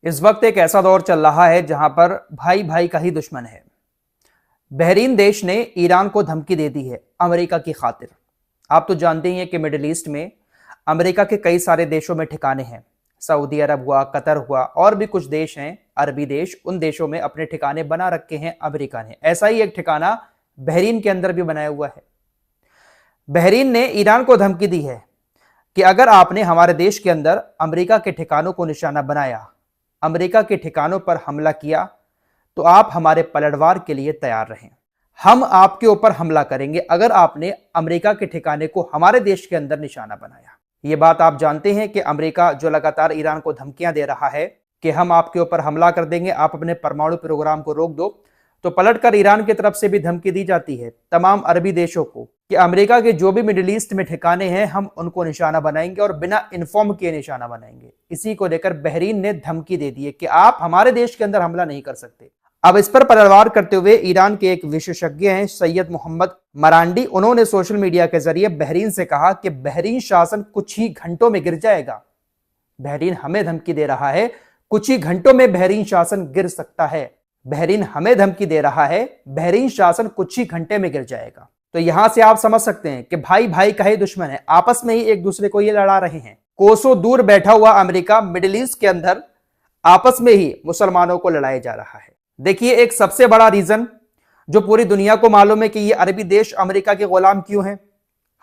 इस वक्त एक ऐसा दौर चल रहा है जहां पर भाई भाई का ही दुश्मन है। बहरीन देश ने ईरान को धमकी दे दी है अमेरिका की खातिर। आप तो जानते ही हैं कि मिडिल ईस्ट में अमेरिका के कई सारे देशों में ठिकाने हैं। सऊदी अरब हुआ, कतर हुआ और भी कुछ देश हैं, अरबी देश, उन देशों में अपने ठिकाने बना रखे हैं अमेरिका ने। ऐसा ही एक ठिकाना बहरीन के अंदर भी बनाया हुआ है। बहरीन ने ईरान को धमकी दी है कि अगर आपने हमारे देश के अंदर अमेरिका के ठिकानों को निशाना बनाया, अमेरिका के ठिकानों पर हमला किया, तो आप हमारे पलटवार के लिए तैयार रहें। हम आपके ऊपर हमला करेंगे अगर आपने अमेरिका के ठिकाने को हमारे देश के अंदर निशाना बनाया। यह बात आप जानते हैं कि अमेरिका जो लगातार ईरान को धमकियां दे रहा है कि हम आपके ऊपर हमला कर देंगे, आप अपने परमाणु प्रोग्राम को रोक दो, तो पलटकर ईरान की तरफ से भी धमकी दी जाती है तमाम अरबी देशों को कि अमेरिका के जो भी मिडिल ईस्ट में ठिकाने हैं हम उनको निशाना बनाएंगे और बिना इन्फॉर्म किए निशाना बनाएंगे। इसी को लेकर बहरीन ने धमकी दे दी है कि आप हमारे देश के अंदर हमला नहीं कर सकते। अब इस पर पलटवार करते हुए ईरान के एक विशेषज्ञ हैं सैयद मोहम्मद मरांडी, उन्होंने सोशल मीडिया के जरिए बहरीन से कहा कि बहरीन शासन कुछ ही घंटों में गिर जाएगा। बहरीन हमें धमकी दे रहा है, कुछ ही घंटों में बहरीन शासन गिर सकता है। बहरीन हमें धमकी दे रहा है, बहरीन शासन कुछ ही घंटे में गिर जाएगा। तो यहां से आप समझ सकते हैं कि भाई भाई का ही दुश्मन है, आपस में ही एक दूसरे को ये लड़ा रहे हैं। कोसों दूर बैठा हुआ अमेरिका मिडिल ईस्ट के अंदर आपस में ही मुसलमानों को लड़ाया जा रहा है। देखिए, एक सबसे बड़ा रीजन जो पूरी दुनिया को मालूम है कि ये अरबी देश अमेरिका के गुलाम क्यों हैं।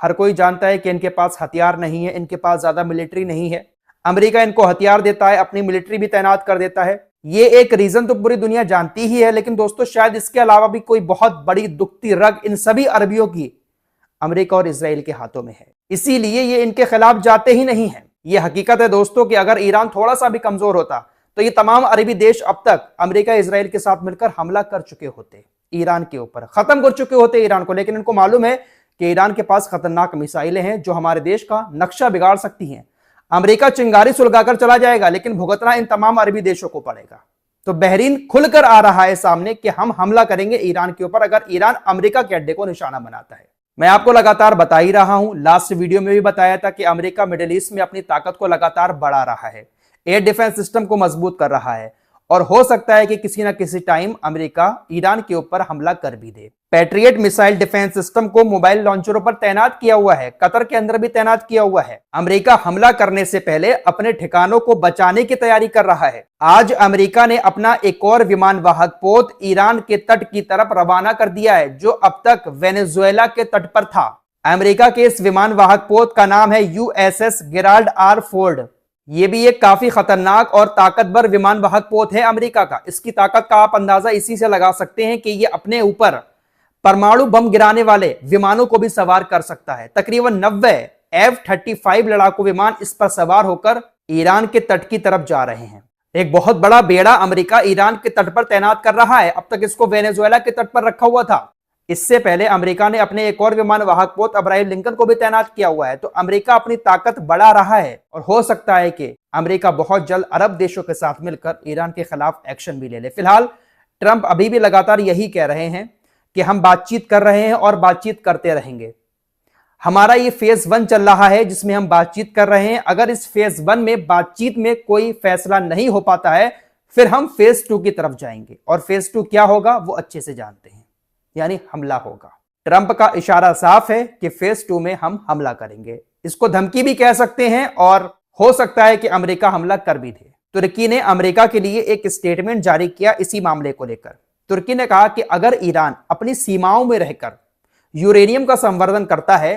हर कोई जानता है कि इनके पास हथियार नहीं है, इनके पास ज्यादा मिलिट्री नहीं है। अमेरिका इनको हथियार देता है, अपनी मिलिट्री भी तैनात कर देता है। ये एक रीजन तो पूरी दुनिया जानती ही है, लेकिन दोस्तों शायद इसके अलावा भी कोई बहुत बड़ी दुखती रग इन सभी अरबियों की अमेरिका और इजराइल के हाथों में है। इसीलिए ये इनके खिलाफ जाते ही नहीं है। ये हकीकत है दोस्तों कि अगर ईरान थोड़ा सा भी कमजोर होता तो ये तमाम अरबी देश अब तक अमेरिका इजराइल के साथ मिलकर हमला कर चुके होते, ईरान के ऊपर खत्म कर चुके होते ईरान को। लेकिन इनको मालूम है कि ईरान के पास खतरनाक मिसाइलें हैं जो हमारे देश का नक्शा बिगाड़ सकती हैं। अमेरिका चिंगारी सुलगाकर चला जाएगा, लेकिन भुगतना इन तमाम अरबी देशों को पड़ेगा। तो बहरीन खुलकर आ रहा है सामने कि हम हमला करेंगे ईरान के ऊपर अगर ईरान अमेरिका के अड्डे को निशाना बनाता है। मैं आपको लगातार बता ही रहा हूं, लास्ट वीडियो में भी बताया था कि अमेरिका मिडिल ईस्ट में अपनी ताकत को लगातार बढ़ा रहा है, एयर डिफेंस सिस्टम को मजबूत कर रहा है और हो सकता है कि किसी ना किसी टाइम अमेरिका ईरान के ऊपर हमला कर भी दे। पैट्रियट मिसाइल डिफेंस सिस्टम को मोबाइल लॉन्चरों पर तैनात किया हुआ है, कतर के अंदर भी तैनात किया हुआ है। अमेरिका हमला करने से पहले अपने ठिकानों को बचाने की तैयारी कर रहा है। आज अमेरिका ने अपना एक और विमान वाहक पोत ईरान के तट की तरफ रवाना कर दिया है, जो अब तक वेनेजुएला के तट पर था। अमेरिका के इस विमान वाहक पोत का नाम है यूएसएस गेराल्ड आर फोर्ड। यह भी एक काफी खतरनाक और ताकतवर विमान वाहक पोत है अमेरिका का। इसकी ताकत का आप अंदाजा इसी से लगा सकते हैं कि यह अपने ऊपर परमाणु बम गिराने वाले विमानों को भी सवार कर सकता है। तकरीबन 90 F-35 लड़ाकू विमान इस पर सवार होकर ईरान के तट की तरफ जा रहे हैं। एक बहुत बड़ा बेड़ा अमेरिका ईरान के तट पर तैनात कर रहा है। अब तक इसको वेनेजुएला के तट पर रखा हुआ था। इससे पहले अमेरिका ने अपने एक और विमान वाहक पोत अब्राहम लिंकन को भी तैनात किया हुआ है। तो अमेरिका अपनी ताकत बढ़ा रहा है और हो सकता है कि अमेरिका बहुत जल्द अरब देशों के साथ मिलकर ईरान के खिलाफ एक्शन भी ले ले। फिलहाल ट्रंप अभी भी लगातार यही कह रहे हैं कि हम बातचीत कर रहे हैं और बातचीत करते रहेंगे। हमारा ये फेज 1 चल रहा है जिसमें हम बातचीत कर रहे हैं। अगर इस फेज 1 में बातचीत में कोई फैसला नहीं हो पाता है, फिर हम फेज 2 की तरफ जाएंगे और फेज 2 क्या होगा वो अच्छे से जानते हैं, यानी हमला होगा। ट्रंप का इशारा साफ है कि फेज 2 में हम हमला करेंगे। इसको धमकी भी कह सकते हैं और हो सकता है कि अमेरिका हमला कर भी दे। तुर्की ने अमेरिका के लिए एक स्टेटमेंट जारी किया इसी मामले को लेकर। तुर्की ने कहा कि अगर ईरान अपनी सीमाओं में रहकर यूरेनियम का संवर्धन करता है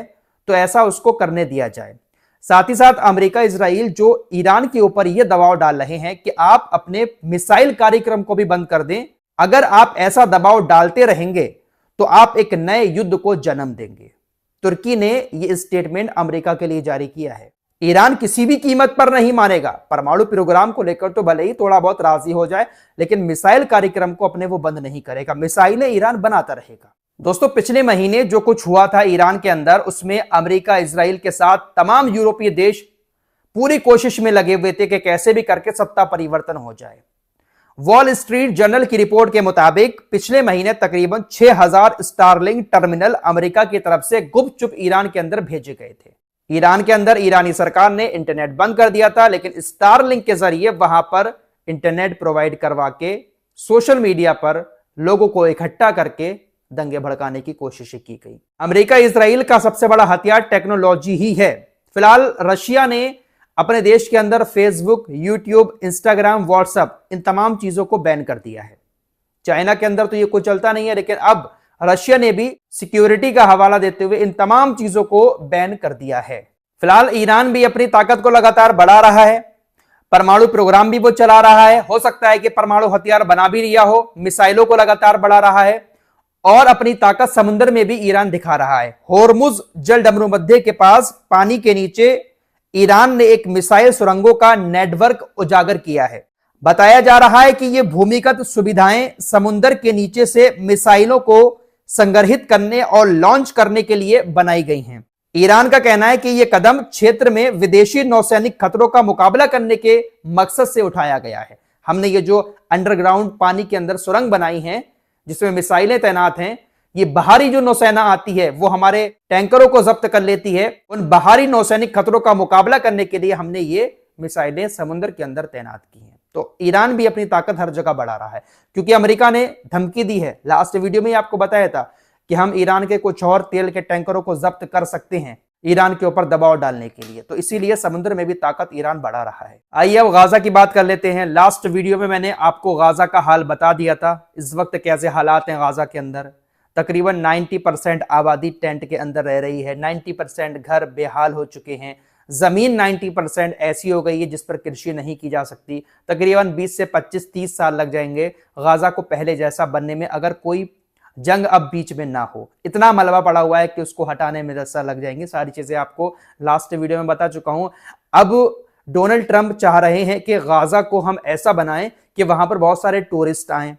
तो ऐसा उसको करने दिया जाए। साथ ही साथ अमेरिका इजराइल जो ईरान के ऊपर यह दबाव डाल रहे हैं कि आप अपने मिसाइल कार्यक्रम को भी बंद कर दें, अगर आप ऐसा दबाव डालते रहेंगे तो आप एक नए युद्ध को जन्म देंगे। तुर्की ने यह स्टेटमेंट अमेरिका के लिए जारी किया है। ईरान किसी भी कीमत पर नहीं मानेगा। परमाणु प्रोग्राम को लेकर तो भले ही थोड़ा बहुत राजी हो जाए, लेकिन मिसाइल कार्यक्रम को अपने वो बंद नहीं करेगा। मिसाइलें ईरान बनाता रहेगा। दोस्तों, पिछले महीने जो कुछ हुआ था ईरान के अंदर, उसमें अमेरिका इजराइल के साथ तमाम यूरोपीय देश पूरी कोशिश में लगे हुए थे कि कैसे भी करके सत्ता परिवर्तन हो जाए। वॉल स्ट्रीट जर्नल की रिपोर्ट के मुताबिक पिछले महीने तकरीबन 6000 स्टारलिंक टर्मिनल अमेरिका की तरफ से गुपचुप ईरान के अंदर भेजे गए थे। ईरान के अंदर ईरानी सरकार ने इंटरनेट बंद कर दिया था, लेकिन स्टारलिंक के जरिए वहां पर इंटरनेट प्रोवाइड करवा के सोशल मीडिया पर लोगों को इकट्ठा करके दंगे भड़काने की कोशिश की गई। अमेरिका इजराइल का सबसे बड़ा हथियार टेक्नोलॉजी ही है। फिलहाल रशिया ने अपने देश के अंदर फेसबुक, यूट्यूब, इंस्टाग्राम, व्हाट्सएप इन तमाम चीजों को बैन कर दिया है। चाइना के अंदर तो ये कुछ चलता नहीं है, लेकिन अब रशिया ने भी सिक्योरिटी का हवाला देते हुए इन तमाम चीजों को बैन कर दिया है। फिलहाल ईरान भी अपनी ताकत को लगातार बढ़ा रहा है, परमाणु प्रोग्राम भी वो चला रहा है। हो सकता है कि परमाणु हथियार बना भी लिया हो, मिसाइलों को लगातार बढ़ा रहा है और अपनी ताकत समुद्र में भी ईरान दिखा रहा है। होर्मुज जल डमरूमध्य के पास पानी के नीचे ईरान ने एक मिसाइल सुरंगों का नेटवर्क उजागर किया है। बताया जा रहा है कि यह भूमिगत सुविधाएं समुद्र के नीचे से मिसाइलों को संग्रहित करने और लॉन्च करने के लिए बनाई गई हैं। ईरान का कहना है कि यह कदम क्षेत्र में विदेशी नौसैनिक खतरों का मुकाबला करने के मकसद से उठाया गया है। हमने ये जो अंडरग्राउंड पानी के अंदर सुरंग बनाई हैं जिसमें मिसाइलें तैनात हैं, ये बाहरी जो नौसेना आती है वो हमारे टैंकरों को जब्त कर लेती है। उन बाहरी नौसैनिक खतरों का मुकाबला करने के लिए हमने ये मिसाइलें समुद्र के अंदर तैनात की हैं। तो ईरान भी अपनी ताकत हर जगह बढ़ा रहा है, क्योंकि अमेरिका ने धमकी दी है। लास्ट वीडियो में आपको बताया था कि हम ईरान के कुछ और तेल के टैंकरों को जब्त कर सकते हैं ईरान के ऊपर दबाव डालने के लिए। तो इसीलिए समुद्र में भी ताकत ईरान बढ़ा रहा है। आइए अब गाजा की बात कर लेते हैं। लास्ट वीडियो में मैंने आपको गाजा का हाल बता दिया था, इस वक्त कैसे हालात हैं गाजा के अंदर। तकरीबन 90% आबादी टेंट के अंदर रह रही है, 90% घर बेहाल हो चुके हैं, जमीन 90% ऐसी हो गई है जिस पर कृषि नहीं की जा सकती। तकरीबन 20 से 25-30 साल लग जाएंगे गाजा को पहले जैसा बनने में, अगर कोई जंग अब बीच में ना हो। इतना मलबा पड़ा हुआ है कि उसको हटाने में 10 साल लग जाएंगे। सारी चीजें आपको लास्ट वीडियो में बता चुका हूं। अब डोनाल्ड ट्रंप चाह रहे हैं कि गाजा को हम ऐसा बनाएं कि वहां पर बहुत सारे टूरिस्ट आए,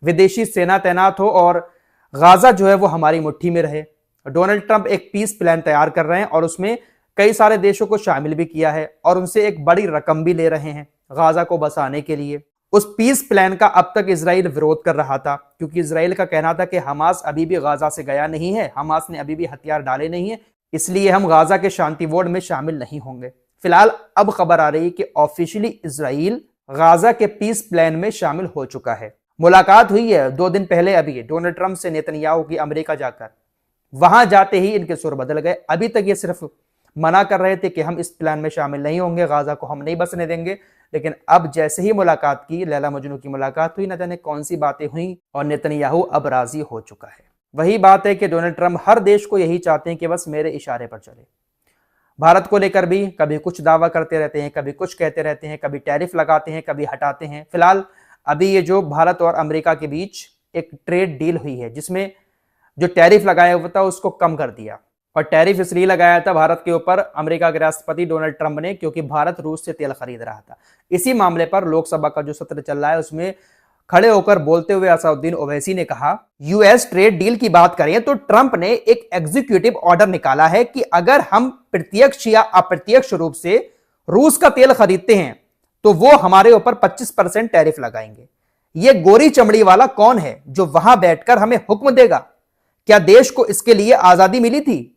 विदेशी सेना तैनात हो और गाजा जो है वो हमारी मुट्ठी में रहे। डोनाल्ड ट्रंप एक पीस प्लान तैयार कर रहे हैं और उसमें कई सारे देशों को शामिल भी किया है और उनसे एक बड़ी रकम भी ले रहे हैं गाजा को बसाने के लिए। उस पीस प्लान का अब तक इजराइल विरोध कर रहा था, क्योंकि इजराइल का कहना था कि हमास अभी भी गाजा से गया नहीं है, हमास ने अभी भी हथियार डाले नहीं है, इसलिए हम गाजा के शांति बोर्ड में शामिल नहीं होंगे। फिलहाल अब खबर आ रही है कि ऑफिशियली इजराइल गाजा के पीस प्लान में शामिल हो चुका है। मुलाकात हुई है 2 दिन पहले अभी डोनाल्ड ट्रंप से नेतन्याहू की अमेरिका जाकर। वहां जाते ही इनके सुर बदल गए। अभी तक ये सिर्फ मना कर रहे थे कि हम इस प्लान में शामिल नहीं होंगे, गाजा को हम नहीं बसने देंगे, लेकिन अब जैसे ही मुलाकात की, लैला मजनू की मुलाकात हुई, न जाने कौन सी बातें हुई और नेतन्याहू अब राजी हो चुका है। वही बात है कि डोनाल्ड ट्रंप हर देश को यही चाहते हैं कि बस मेरे इशारे पर चले। भारत को लेकर भी कभी कुछ दावा करते रहते हैं, कभी कुछ कहते रहते हैं, कभी टैरिफ लगाते हैं, कभी हटाते हैं। फिलहाल अभी ये जो भारत और अमेरिका के बीच एक ट्रेड डील हुई है जिसमें जो टैरिफ लगाया हुआ था उसको कम कर दिया। और टैरिफ इसलिए लगाया था भारत के ऊपर अमेरिका के राष्ट्रपति डोनाल्ड ट्रंप ने, क्योंकि भारत रूस से तेल खरीद रहा था। इसी मामले पर लोकसभा का जो सत्र चल रहा है उसमें खड़े होकर बोलते हुए असादुद्दीन ओवैसी ने कहा, यूएस ट्रेड डील की बात करें तो ट्रंप ने एक एग्जीक्यूटिव ऑर्डर निकाला है कि अगर हम प्रत्यक्ष या अप्रत्यक्ष रूप से रूस का तेल खरीदते हैं तो वो हमारे ऊपर 25% टैरिफ लगाएंगे। ये गोरी चमड़ी वाला कौन है जो वहां बैठकर हमें हुक्म देगा? क्या देश को इसके लिए आजादी मिली थी?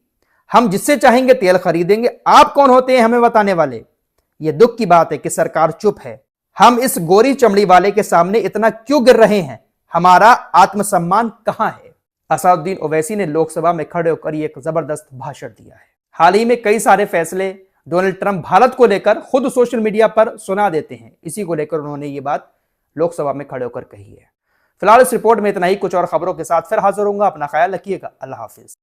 हम जिससे चाहेंगे तेल खरीदेंगे। आप कौन होते हैं हमें बताने वाले? यह दुख की बात है कि सरकार चुप है। हम इस गोरी चमड़ी वाले के सामने इतना क्यों गिर रहे हैं? हमारा आत्मसम्मान कहां है? असादुद्दीन ओवैसी ने लोकसभा में खड़े होकर एक जबरदस्त भाषण दिया है। हाल ही में कई सारे फैसले डोनाल्ड ट्रंप भारत को लेकर खुद सोशल मीडिया पर सुना देते हैं। इसी को लेकर उन्होंने ये बात लोकसभा में खड़े होकर कही है। फिलहाल इस रिपोर्ट में इतना ही। कुछ और खबरों के साथ फिर हाजिर होऊंगा। अपना ख्याल रखिएगा। अल्लाह हाफिज।